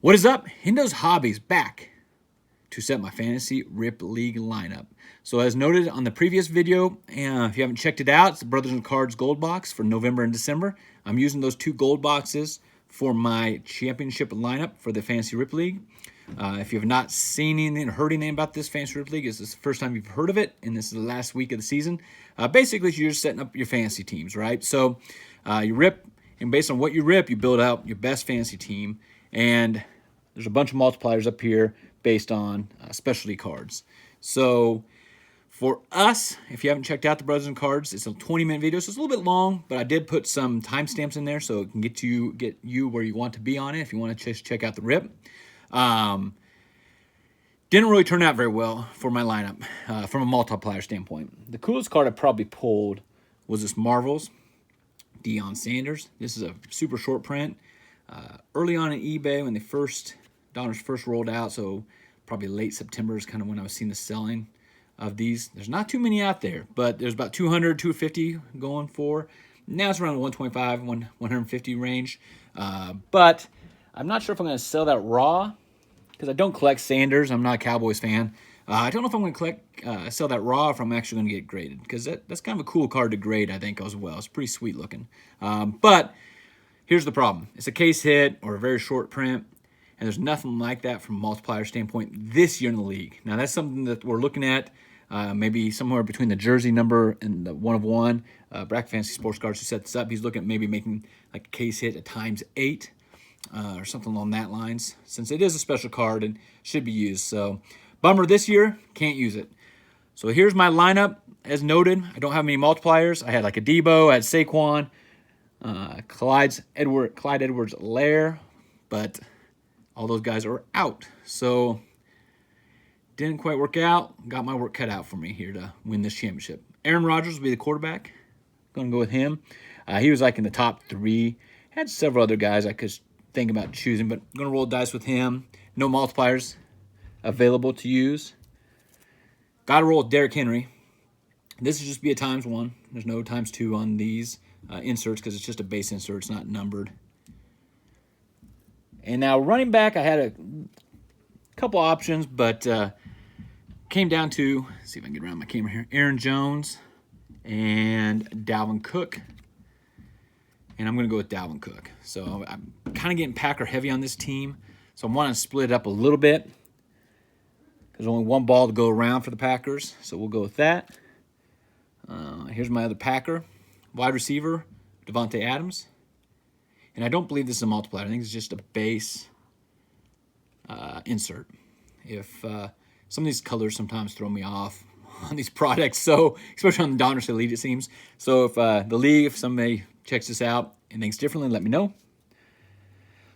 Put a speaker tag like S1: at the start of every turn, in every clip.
S1: What is up? Hendo's Hobbies back to set my fantasy Rip League lineup. So as noted on the previous video, if you haven't checked it out, it's the Brothers and Cards gold box for November and December. I'm using those two gold boxes for my championship lineup for the Fantasy Rip League. If you have not seen anything or heard anything about this Fantasy Rip League, this is the first time you've heard of it, and this is the last week of the season. Basically, you're just setting up your fantasy teams, right? So you rip, and based on what you rip, you build out your best fantasy team. And there's a bunch of multipliers up here based on specialty cards. So for us, if you haven't checked out the Brothers and Cards, it's a 20-minute video, so it's a little bit long, but I did put some timestamps in there so it can get you where you want to be on it if you want to just check out the rip. Didn't really turn out very well for my lineup from a multiplier standpoint. The coolest card I probably pulled was this Marvels Deion Sanders. This is a super short print. Early on in eBay when Donners first rolled out, so probably late September is kind of when I was seeing the selling of these. There's not too many out there, but there's about 200, 250 going for. Now it's around the 125, 150 range. But I'm not sure if I'm going to sell that raw because I don't collect Sanders. I'm not a Cowboys fan. I don't know if I'm going to sell that raw or if I'm actually going to get it graded because that's kind of a cool card to grade, I think, as well. It's pretty sweet looking. But here's the problem. It's a case hit or a very short print, and there's nothing like that from a multiplier standpoint this year in the league. Now, that's something that we're looking at, maybe somewhere between the jersey number and the 1 of 1. Bracket Fantasy Sports Cards who set this up, he's looking at maybe making like a case hit a ×8 or something along that lines, since it is a special card and should be used. So, bummer this year, can't use it. So here's my lineup. As noted, I don't have many multipliers. I had like a Debo, I had Saquon, Clyde Edwards-Helaire, but all those guys are out. So didn't quite work out. Got my work cut out for me here to win this championship. Aaron Rodgers will be the quarterback. Going to go with him. He was like in the top 3. Had several other guys I could think about choosing, but I'm going to roll dice with him. No multipliers available to use. Got to roll with Derrick Henry. This will just be a ×1. There's no ×2 on these inserts because it's just a base insert. It's not numbered. And now running back, I had a couple options, but came down to, let's see if I can get around my camera here, Aaron Jones and Dalvin Cook. And I'm going to go with Dalvin Cook. So I'm kind of getting Packer heavy on this team. So I want to split it up a little bit. There's only one ball to go around for the Packers, so we'll go with that. Here's my other Packer. Wide receiver, Devontae Adams. And I don't believe this is a multiplier. I think it's just a base insert. If some of these colors sometimes throw me off on these products, so especially on the Donners Elite, it seems. So if the league, if somebody checks this out and thinks differently, let me know.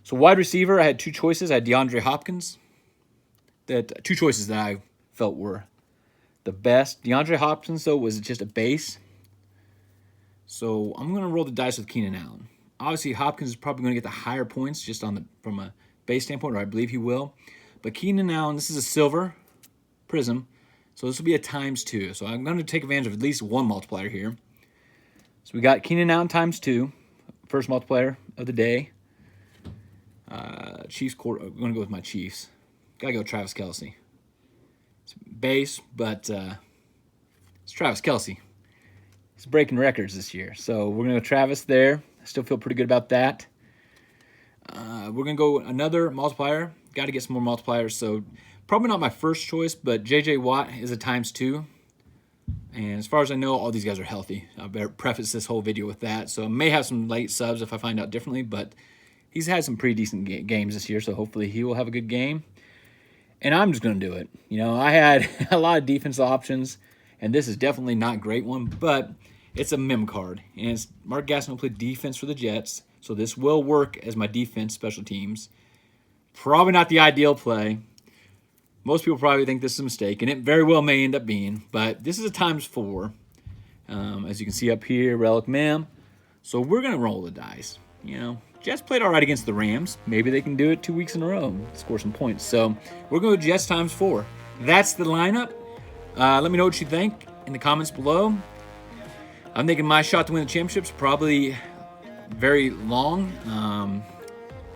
S1: So wide receiver, I had two choices. I had DeAndre Hopkins. Two choices that I felt were the best. DeAndre Hopkins, though, was just a base. So I'm going to roll the dice with Keenan Allen. Obviously, Hopkins is probably going to get the higher points just from a base standpoint, or I believe he will. But Keenan Allen, this is a silver prism, so this will be a ×2. So I'm going to take advantage of at least one multiplier here. So we got Keenan Allen ×2, first multiplier of the day. Chiefs quarter. I'm going to go with my Chiefs. Gotta go Travis Kelce. It's base, but it's Travis Kelce. He's breaking records this year, so we're gonna go Travis there. I still feel pretty good about that. We're gonna go another multiplier. Got to get some more multipliers. So probably not my first choice, but J.J. Watt is a ×2. And as far as I know, all these guys are healthy. I better preface this whole video with that. So I may have some late subs if I find out differently, but he's had some pretty decent games this year, so hopefully he will have a good game. And I'm just going to do it. You know, I had a lot of defense options, and this is definitely not a great one, but it's a mem card. And it's Mark Gaskin will play defense for the Jets, so this will work as my defense special teams. Probably not the ideal play. Most people probably think this is a mistake, and it very well may end up being, but this is a ×4. As you can see up here, Relic Mem. So we're going to roll the dice, you know. Jets played all right against the Rams. Maybe they can do it 2 weeks in a row, score some points. So we're going to Jets ×4. That's the lineup. Let me know what you think in the comments below. I'm thinking my shot to win the championship's probably very long.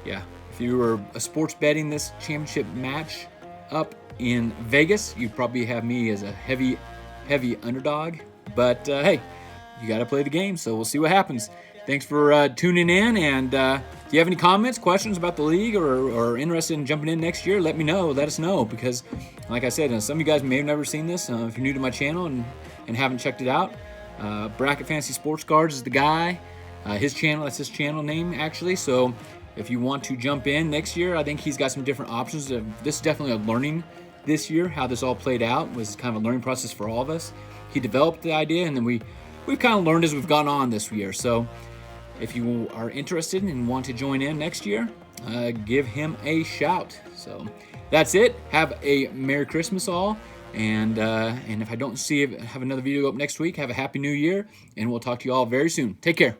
S1: Yeah, If you were a sports betting this championship match up in Vegas, you'd probably have me as a heavy underdog. But hey, you got to play the game, so we'll see what happens. Thanks for tuning in, and if you have any comments, questions about the league, or interested in jumping in next year, let me know. Let us know, because like I said, some of you guys may have never seen this. If you're new to my channel and haven't checked it out, Bracket Fantasy Sports Cards is the guy. His channel, that's his channel name, actually. So if you want to jump in next year, I think he's got some different options. This is definitely a learning this year. How this all played out was kind of a learning process for all of us. He developed the idea, and then we've kind of learned as we've gone on this year. So if you are interested and want to join in next year, give him a shout. So that's it. Have a Merry Christmas all. And if I don't have another video up next week, have a Happy New Year. And we'll talk to you all very soon. Take care.